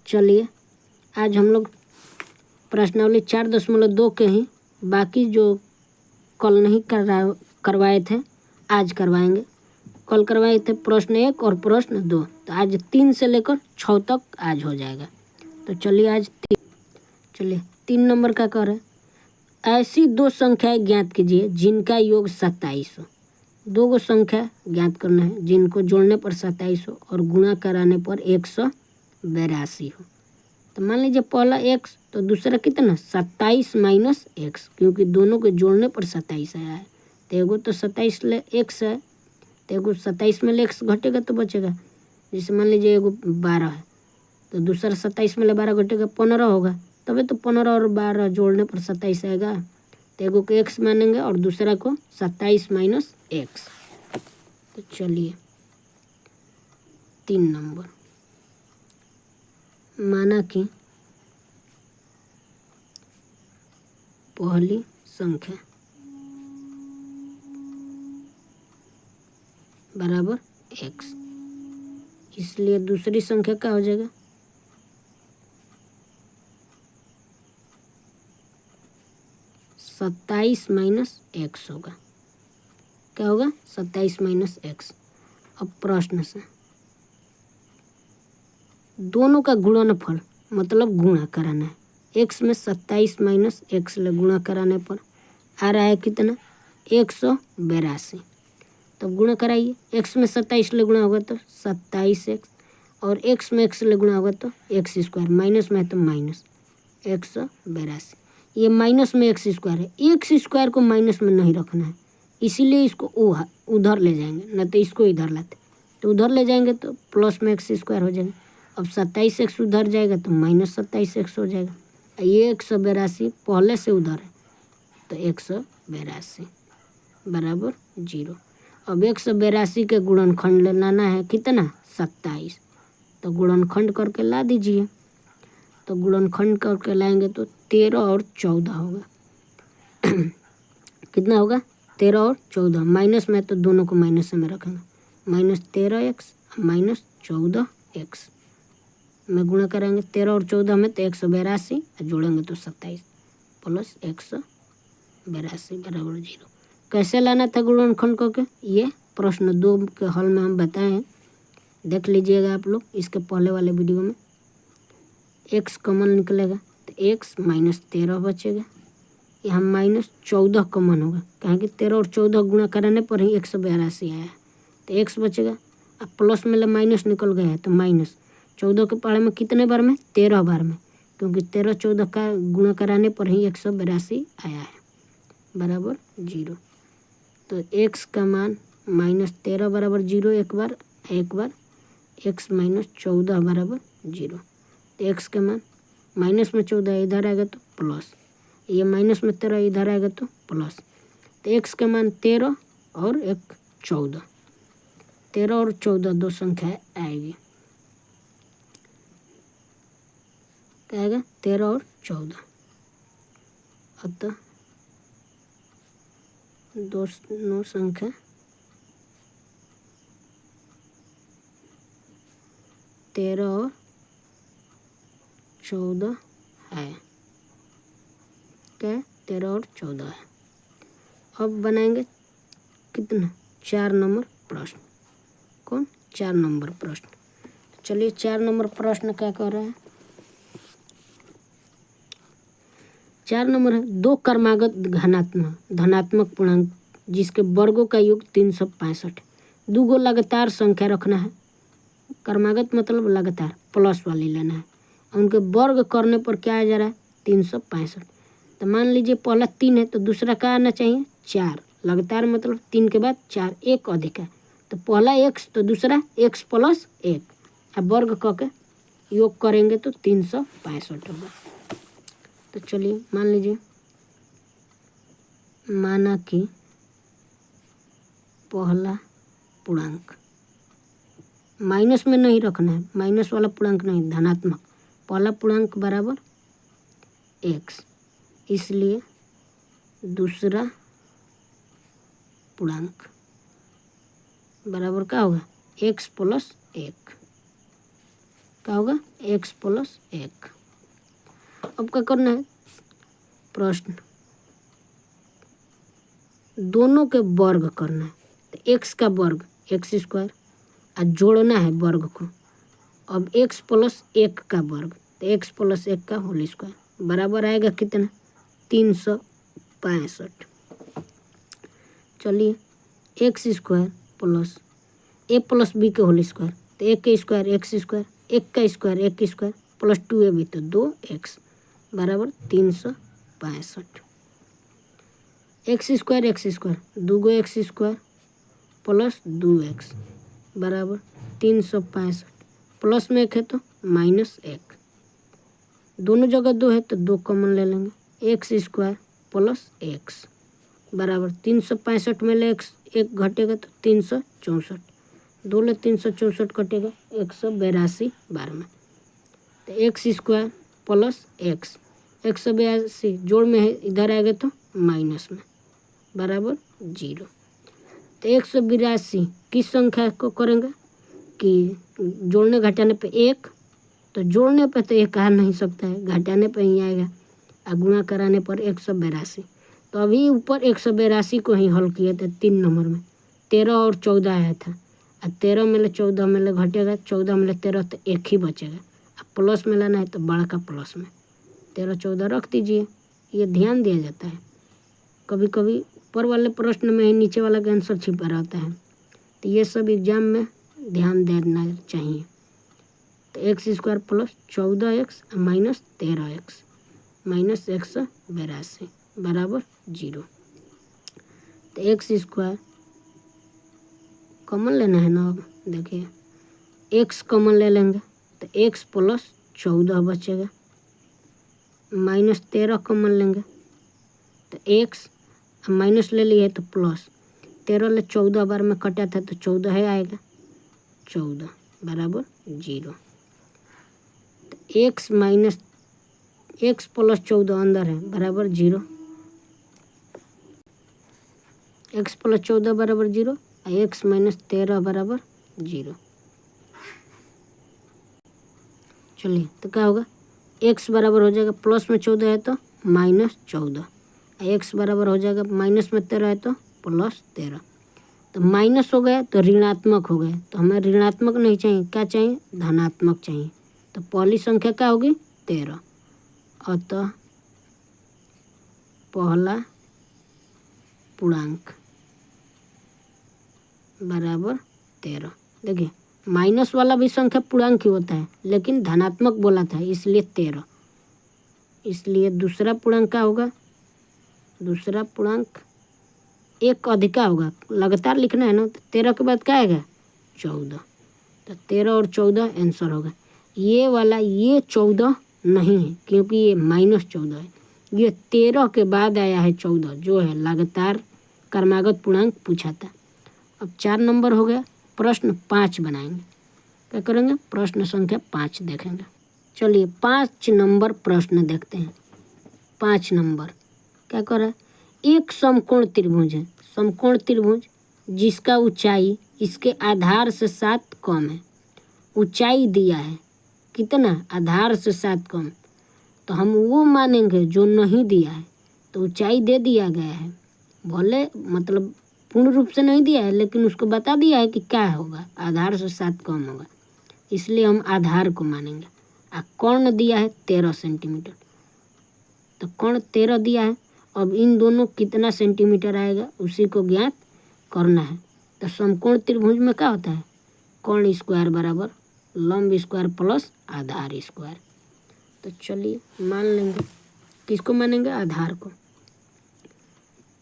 चलिए आज हम लोग प्रश्नावली 4.2 के ही बाकी जो कल नहीं करवाए थे आज करवाएंगे। कल करवाए थे प्रश्न 1 और प्रश्न 2, तो आज 3 से लेकर 6 तक आज हो जाएगा। तो चलिए आज 3 नंबर का कर है, ऐसी 2 संख्याएं ज्ञात कीजिए जिनका योग 27 हो। 2 गो संख्या ज्ञात करना है जिनको जोड़ने पर 27 हो और गुणा कराने पर 182 हो। तो मान लीजिए पहला x तो दूसरा कितना 27 माइनस एक्स, क्योंकि दोनों के जोड़ने पर 27 आया है। तो एगो तो 27 ले x है, तो एगो 27 में ले x घटेगा तो बचेगा। जैसे मान लीजिए एगो 12 है तो दूसरा 27 में ले 12 घटेगा 15 होगा, तभी तो 15 और 12 जोड़ने पर 27 आएगा। तो एगो को x मानेंगे और दूसरा को 27 माइनस एक्स। तो चलिए 3 नंबर, माना कि पहली संख्या बराबर x, इसलिए दूसरी संख्या क्या हो जाएगा 27 माइनस एक्स होगा। क्या होगा 27 माइनस एक्स। अब प्रश्न से दोनों का गुणनफल मतलब गुणा कराना है। x में 27 माइनस एक्स ले गुणा कराने पर आ रहा है कितना 182। तब गुणा कराइए, x में 27 ले गुणा होगा तो 27x और x में x ले गुणा होगा तो एक्स स्क्वायर, माइनस में है तो माइनस 182। ये माइनस में एक्स स्क्वायर है, एक्स स्क्वायर को माइनस में नहीं रखना है, इसीलिए इसको उधर ले जाएंगे, न तो इसको इधर लाते। तो उधर ले जाएंगे तो प्लस में एक्स स्क्वायर हो जाएगा। अब 27x उधर जाएगा तो माइनस 27x हो जाएगा। ये 182 पहले से उधर है तो 182 बराबर 0। अब 182 के गुणनखंड लाना है कितना 27, तो गुणनखंड करके ला दीजिए। तो गुणनखंड करके लाएंगे तो 13 और 14 होगा। कितना होगा 13 और 14, माइनस में तो दोनों को माइनस में रखेंगे, माइनस 13x माइनस 14x में गुणा करेंगे 13 और 14 में तो 182 जोड़ेंगे तो 27 प्लस 182 बराबर 0। कैसे लाना था गुणनखंड करके, ये प्रश्न 2 के हल में हम बताए हैं, देख लीजिएगा आप लोग इसके पहले वाले वीडियो में। x कॉमन निकलेगा तो x माइनस 13 बचेगा, यहाँ माइनस 14 कॉमन होगा, कहें कि 13 और 14 गुणा कराने पर ही 182 आया है, तो x बचेगा। अब प्लस में माइनस निकल गया है तो माइनस 14 के पढ़े में कितने बार में 13 बार में, क्योंकि 13 14 का गुणा कराने पर ही 182 आया है बराबर 0। तो x का मान माइनस 13 बराबर 0 एक बार x माइनस 14 बराबर 0। तो x का मान माइनस में 14 इधर आएगा तो प्लस, ये माइनस में 13 इधर आएगा तो प्लस। तो x का मान 13 और 14, 13 और 14 दो संख्या आएगी, क्या आएगा 13 और 14। अतः दोनों संख्या 13 और 14 है, क्या 13 और 14 है। अब बनाएंगे कितना 4 नंबर प्रश्न। कौन 4 नंबर प्रश्न। चलिए 4 नंबर प्रश्न क्या कर रहा है, 4 नंबर है 2 क्रमागत धनात्मक पूर्णांक जिसके वर्गों का योग 365। 2 गो लगातार संख्या रखना है, क्रमागत मतलब लगातार प्लस वाली लेना है, उनके वर्ग करने पर क्या आ जा रहा है 365। तो मान लीजिए पहला 3 है तो दूसरा क्या आना चाहिए 4, लगातार मतलब 3 के बाद 4, एक अधिक है तो पहला x तो दूसरा x प्लस 1, अब वर्ग करके योग करेंगे तो 365 होगा। तो चलिए मान लीजिए, माना कि पहला पूर्णांक माइनस में नहीं रखना है, माइनस वाला पूर्णांक नहीं, धनात्मक पहला पूर्णांक बराबर x, इसलिए दूसरा पूर्णांक बराबर क्या होगा x प्लस 1। क्या होगा x प्लस 1। अब क्या करना है, प्रश्न दोनों के वर्ग करना है। तो x का वर्ग एक्स स्क्वायर और जोड़ना है वर्ग को। अब x प्लस 1 का वर्ग, तो x प्लस 1 का होल स्क्वायर बराबर आएगा कितना, 365। चलिए एक्स स्क्वायर प्लस ए प्लस बी के होल स्क्वायर, तो एक का स्क्वायर एक्स स्क्वायर, एक का स्क्वायर एक स्क्वायर प्लस 2ab तो 2x बराबर 365। एक्स स्क्वायर दूगो एक्स स्क्वायर प्लस 2x बराबर 365। प्लस में 1 है तो माइनस 1, दोनों जगह 2 है तो 2 कॉमन ले लेंगे। एक्स स्क्वायर प्लस एक्स बराबर 365 में ले एक घटेगा तो 364, 2 ले 364 कटेगा 182 बार में। तो एक्स स्क्वायर प्लस एक्स 182 जोड़ में है, इधर आएगा तो माइनस में बराबर 0। तो 182 किस संख्या को करेंगे कि जोड़ने घटाने पे 1, तो जोड़ने पे तो 1 आ नहीं सकता है, घटाने पे ही आएगा और गुणा कराने पर 182। तो अभी ऊपर 182 को ही हल किए थे 3 नंबर में, 13 और 14 आया था और 13 में ले 14 में ले घटेगा, 14 में ले 13 तो 1 ही बचेगा। अब प्लस में लाना है तो बड़ा का प्लस में 13 14 रख दीजिए। ये ध्यान दिया जाता है, कभी कभी ऊपर वाले प्रश्न में ही नीचे वाला का आंसर छिपा रहता है, तो ये सब एग्जाम में ध्यान देना चाहिए। तो x square plus 14x minus 13x minus 182 बराबर 0। तो एक्स स्क्वायर कॉमन लेना है ना, अब देखिए x कॉमन ले लेंगे तो x प्लस 14 बचेगा, माइनस 13 कॉमन लेंगे तो x माइनस ले लिए तो प्लस 13 ले 14 बार में कटा था तो 14 है आएगा, 14 बराबर 0। तो x माइनस x प्लस 14 अंदर है बराबर 0, x प्लस 14 बराबर 0 और x माइनस 13 बराबर 0। चलिए तो क्या होगा, x बराबर हो जाएगा प्लस में 14 है तो माइनस 14, x बराबर हो जाएगा माइनस में 13 है तो प्लस 13। तो माइनस हो गया तो ऋणात्मक हो गया, तो हमें ऋणात्मक नहीं चाहिए, क्या चाहिए, धनात्मक चाहिए। तो पहली संख्या क्या होगी 13, अतः पहला पूर्णांक बराबर 13। देखिए माइनस वाला भी संख्या पूर्णांक ही होता है, लेकिन धनात्मक बोला था इसलिए 13, इसलिए दूसरा पूर्णांक क्या होगा, दूसरा पूर्णांक 1 अधिका होगा, लगातार लिखना है ना, तो 13 के बाद क्या आएगा 14, तो 13 और 14 आंसर होगा। ये वाला ये 14 नहीं है क्योंकि ये माइनस 14 है, ये 13 के बाद आया है 14 जो है लगातार क्रमागत पूर्णांक पूछा था। अब 4 नंबर हो गया, प्रश्न 5 बनाएंगे, क्या करेंगे, प्रश्न संख्या 5 देखेंगे। चलिए 5 नंबर प्रश्न देखते हैं। 5 नंबर क्या कर रहा है, एक समकोण त्रिभुज है, समकोण त्रिभुज जिसका ऊंचाई इसके आधार से 7 कम है, ऊंचाई दिया है कितना, आधार से 7 कम, तो हम वो मानेंगे जो नहीं दिया है। तो ऊंचाई दे दिया गया है, भले मतलब पूर्ण रूप से नहीं दिया है लेकिन उसको बता दिया है कि क्या होगा, आधार से 7 कम होगा, इसलिए हम आधार को मानेंगे। कोण दिया है 13 सेंटीमीटर, तो कोण 13 दिया है, अब इन दोनों कितना सेंटीमीटर आएगा उसी को ज्ञात करना है। तो समकोण त्रिभुज में क्या होता है, कोण स्क्वायर बराबर लंब स्क्वायर प्लस आधार स्क्वायर। तो चलिए मान लेंगे, किसको मानेंगे, आधार को।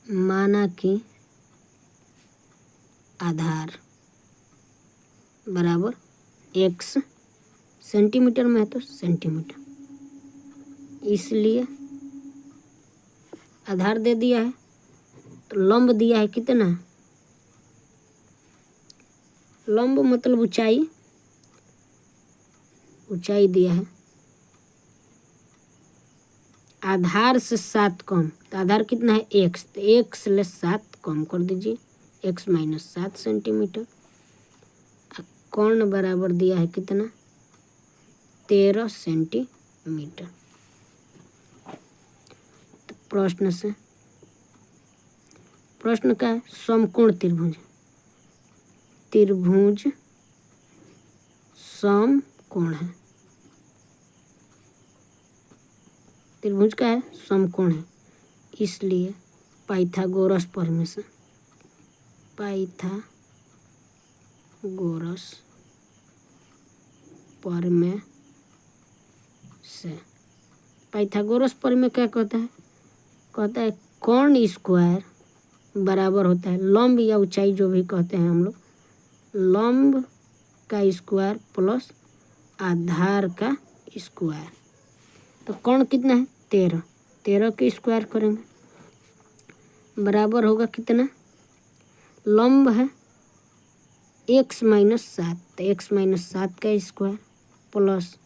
माना कि आधार बराबर x सेंटीमीटर में है तो सेंटीमीटर, इसलिए आधार दे दिया है, तो लंब दिया है कितना, लंब मतलब ऊंचाई, ऊंचाई दिया है आधार से 7 कम, तो आधार कितना है x, तो x ले 7 कम कर दीजिए, x माइनस 7 सेंटीमीटर। कोण बराबर दिया है कितना 13 सेंटीमीटर। तो प्रश्न क्या है? समकोण त्रिभुज। त्रिभुज समकोण है। त्रिभुज का है? समकोण है। इसलिए पाइथागोरस प्रमेय से पाइथागोरस प्रमेय क्या कहता है? कहता है कोण स्क्वायर बराबर होता है लंब या ऊंचाई जो भी कहते हैं हम लोग, लंब का स्क्वायर प्लस आधार का स्क्वायर। तो कोण कितना है? 13। 13 के स्क्वायर करेंगे बराबर होगा कितना? लंब है x माइनस 7, तो x माइनस 7 का स्क्वायर प्लस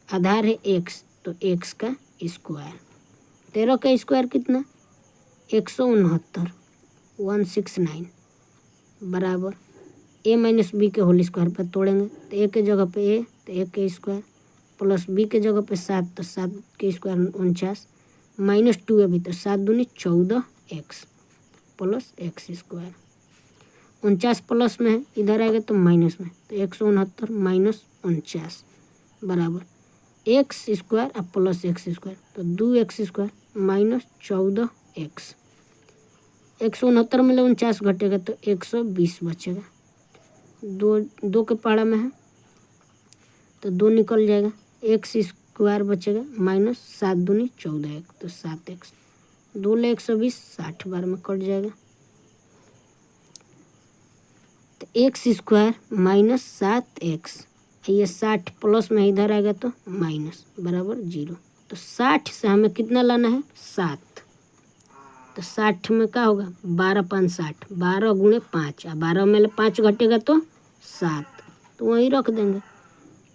आधार है x, तो x का स्क्वायर। 13 का स्क्वायर कितना? 169, 169 बराबर a माइनस बी के होल स्क्वायर पर तोड़ेंगे तो a के जगह पे a, तो a के स्क्वायर प्लस b के जगह पे 7, तो 7 के स्क्वायर 49 माइनस 2 अभी, तो 7 दूनी 14x plus x square. 49 plus में है, इधर आएगा तो माइनस में, तो 169 माइनस 49 बराबर एक्स स्क्वायर और प्लस एक्स स्क्वायर, तो 2x स्क्वायर माइनस 14x। 169 में 49 घटेगा तो 120 बचेगा। दो के पहाड़ा में है तो 2 निकल जाएगा, एक्स स्क्वायर बचेगा माइनस 7 दूनी 14, तो 7x। 2 ले 120, 60 बार में कट जाएगा, तो एक्स स्क्वायर माइनस 7x। ये 60 प्लस में इधर आएगा तो माइनस बराबर 0। तो 60 से हमें कितना लाना है? 7। तो 60 में क्या होगा? 12 5 60, 12 गुणे 5, 12 में 5 घटेगा तो 7, तो वहीं रख देंगे।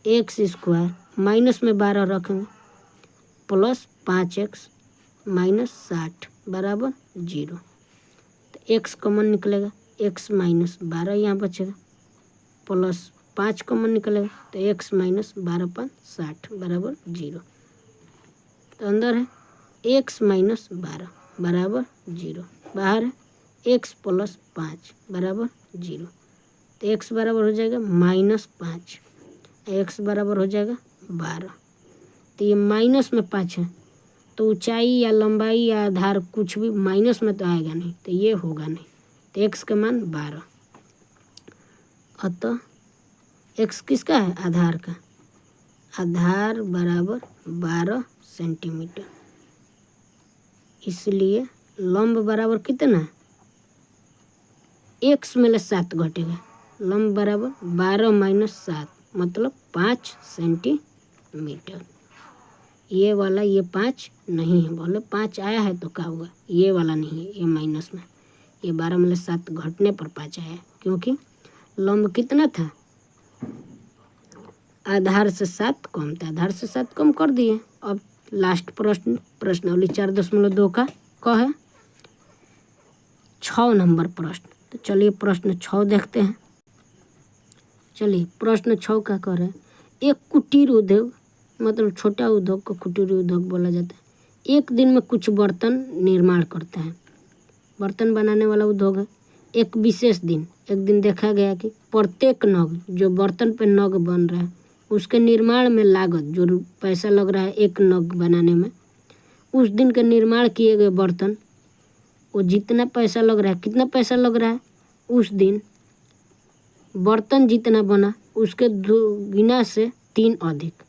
एक्स स्क्वायर माइनस में 12 रखेंगे प्लस 5x माइनस 60 बराबर 0। तो x कॉमन निकलेगा, x माइनस 12 यहाँ बचेगा प्लस 5 कॉमन निकलेगा, तो x माइनस 12 5 60 बराबर 0। तो अंदर है x माइनस 12 बराबर 0, बाहर है x प्लस 5 बराबर 0। तो x बराबर हो जाएगा माइनस 5, x बराबर हो जाएगा 12। तो ये माइनस में 5 है, तो ऊंचाई या लंबाई या आधार कुछ भी माइनस में तो आएगा नहीं, तो ये होगा नहीं। तो x का मान 12। अतः x किसका है? आधार का। आधार बराबर 12 सेंटीमीटर। इसलिए लंब बराबर कितना? x में 7 घटेगा, लंब बराबर 12 माइनस 7 मतलब 5 सेंटीमीटर। ये वाला ये 5 नहीं है, बोले 5 आया है तो क्या हुआ? ये वाला नहीं है, ये माइनस में, ये 12 में 7 घटने पर 5 आया है, क्योंकि लंब कितना था? आधार से 7 कम था, आधार से 7 कम कर दिए। अब लास्ट प्रश्नावली 4.2 का क है 6 नंबर प्रश्न। तो चलिए प्रश्न 6 देखते हैं। चलिए प्रश्न 6 का कह रहे हैं, एक कुटीर उद्योग मतलब छोटा उद्योग को कुटीर उद्योग बोला जाता है, एक दिन में कुछ बर्तन निर्माण करता है। बर्तन बनाने वाला उद्योग है। एक विशेष दिन, एक दिन देखा गया कि प्रत्येक नग जो बर्तन पे नग बन रहा है उसके निर्माण में लागत जो पैसा लग रहा है एक नग बनाने में, उस दिन के निर्माण किए गए बर्तन वो जितना पैसा लग रहा है, कितना पैसा लग रहा है उस दिन बर्तन जितना बना उसके 2 गुना से 3 अधिक।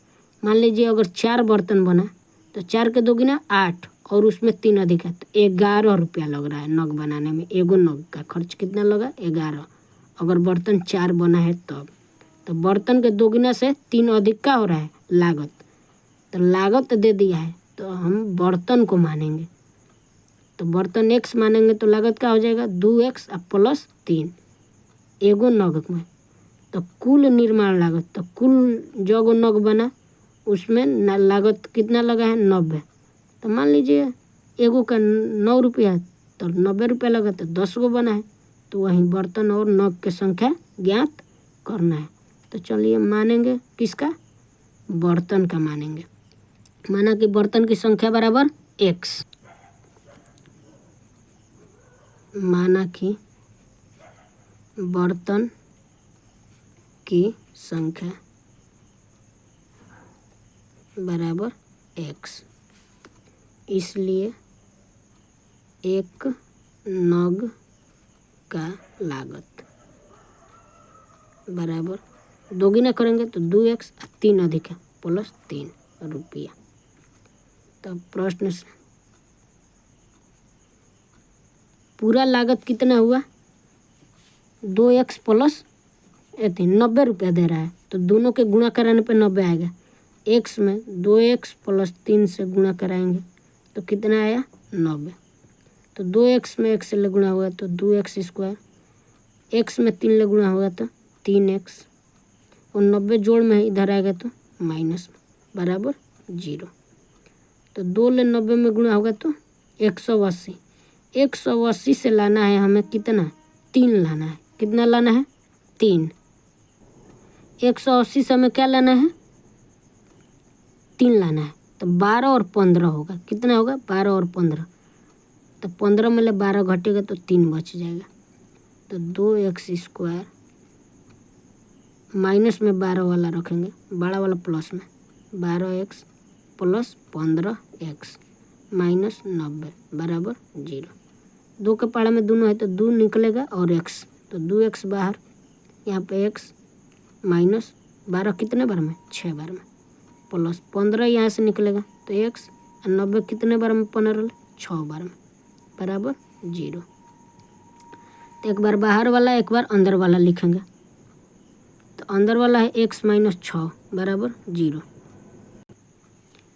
मान लीजिए अगर 4 बर्तन बना तो 4 के 2 गुना 8 और उसमें 3 अधिक है, तो 11 रुपया लग रहा है नग बनाने में। एगो नग का खर्च कितना लगा? 11। अगर बर्तन 4 बना है तब, तो बर्तन के 2 गुना से 3 अधिक का हो रहा है लागत। तो लागत दे दिया है तो हम बर्तन को मानेंगे, तो बर्तन x मानेंगे तो लागत क्या हो जाएगा? 2x प्लस 3 एगो नग में। तो कुल निर्माण लागत, तो कुल जो गो नग बना उसमें लागत कितना लगा है? 90। तो मान लीजिए एगो का 9 रुपया, तो 90 रुपया लगा, तो 10 गो बना है, तो वहीं बर्तन और नग की संख्या ज्ञात करना है। तो चलिए मानेंगे किसका? बर्तन का मानेंगे। माना कि बर्तन की संख्या बराबर x, माना कि बर्तन की संख्या बराबर x, इसलिए एक नग का लागत बराबर, दोगुना करेंगे तो 2x, 3 अधिक है प्लस 3 रुपया। तब प्रश्न से पूरा लागत कितना हुआ, 2x प्लस 90 रुपया दे रहा है, तो दोनों के गुणा कराने पे 90 आएगा। x में 2x प्लस 3 से गुणा कराएंगे तो कितना आया 90। तो 2x में 1 से गुणा हुआ तो 2x स्क्वायर, x में 3 ले गुणा होगा तो 3x, और 90 जोड़ में इधर आएगा तो माइनस बराबर 0। तो 2 ले 90 में गुणा होगा तो 180। 180 से लाना है हमें कितना, 3 लाना है। कितना लाना है, 3। 180 से हमें क्या लाना है, 3 लाना है। तो 12 और 15 होगा, कितना होगा 12 और 15, तो 15 में ले 12 घटेगा तो 3 बच जाएगा। तो 2x स्क्वायर माइनस में 12 वाला रखेंगे, बड़ा वाला प्लस में 12x प्लस 15x माइनस 90 बराबर 0। 2 के पहाड़ा में दोनों है तो 2 निकलेगा और x, तो 2x बाहर, यहाँ पे x माइनस 12 कितने बार में, 6 बार में, प्लस 15 यहाँ से निकलेगा तो x, और 90 कितने बार में, 15 6 बार में बराबर 0। तो एक बार बाहर वाला एक बार अंदर वाला लिखेंगे, तो अंदर वाला है x माइनस 6 बराबर 0,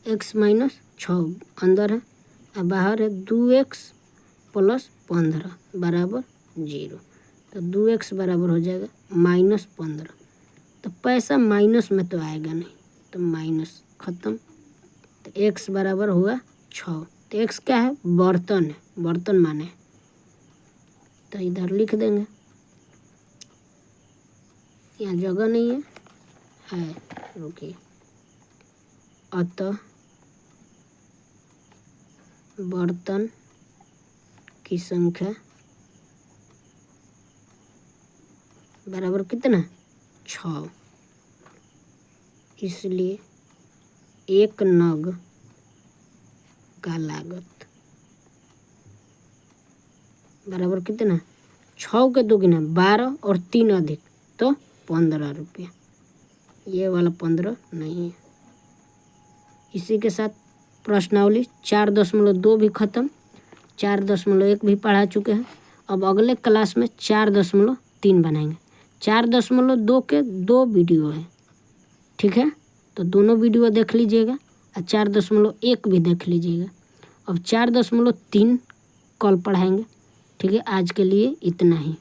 x माइनस 6 अंदर है और बाहर है 2x प्लस 15 बराबर 0। तो 2x बराबर हो जाएगा माइनस 15। तो पैसा माइनस में तो आएगा नहीं, तो माइनस ख़त्म। तो x बराबर हुआ 6। तो x क्या है, बर्तन है, बर्तन माने, तो इधर लिख देंगे, यहाँ जगह नहीं है, रुकिए। अतः बर्तन की संख्या बराबर कितना, 6, इसलिए एक नग का लागत बराबर कितना, 6 के 2 गुना 12 और 3 अधिक तो 15 रुपया। ये वाला 15 नहीं है। इसी के साथ प्रश्नावली 4.2 भी ख़त्म, 4.1 भी पढ़ा चुके हैं। अब अगले क्लास में 4.3 बनाएंगे। 4.2 के 2 वीडियो हैं, ठीक है, तो दोनों वीडियो देख लीजिएगा और 4.1 भी देख लीजिएगा। अब 4.3 कल पढ़ाएंगे, ठीक है। आज के लिए इतना ही।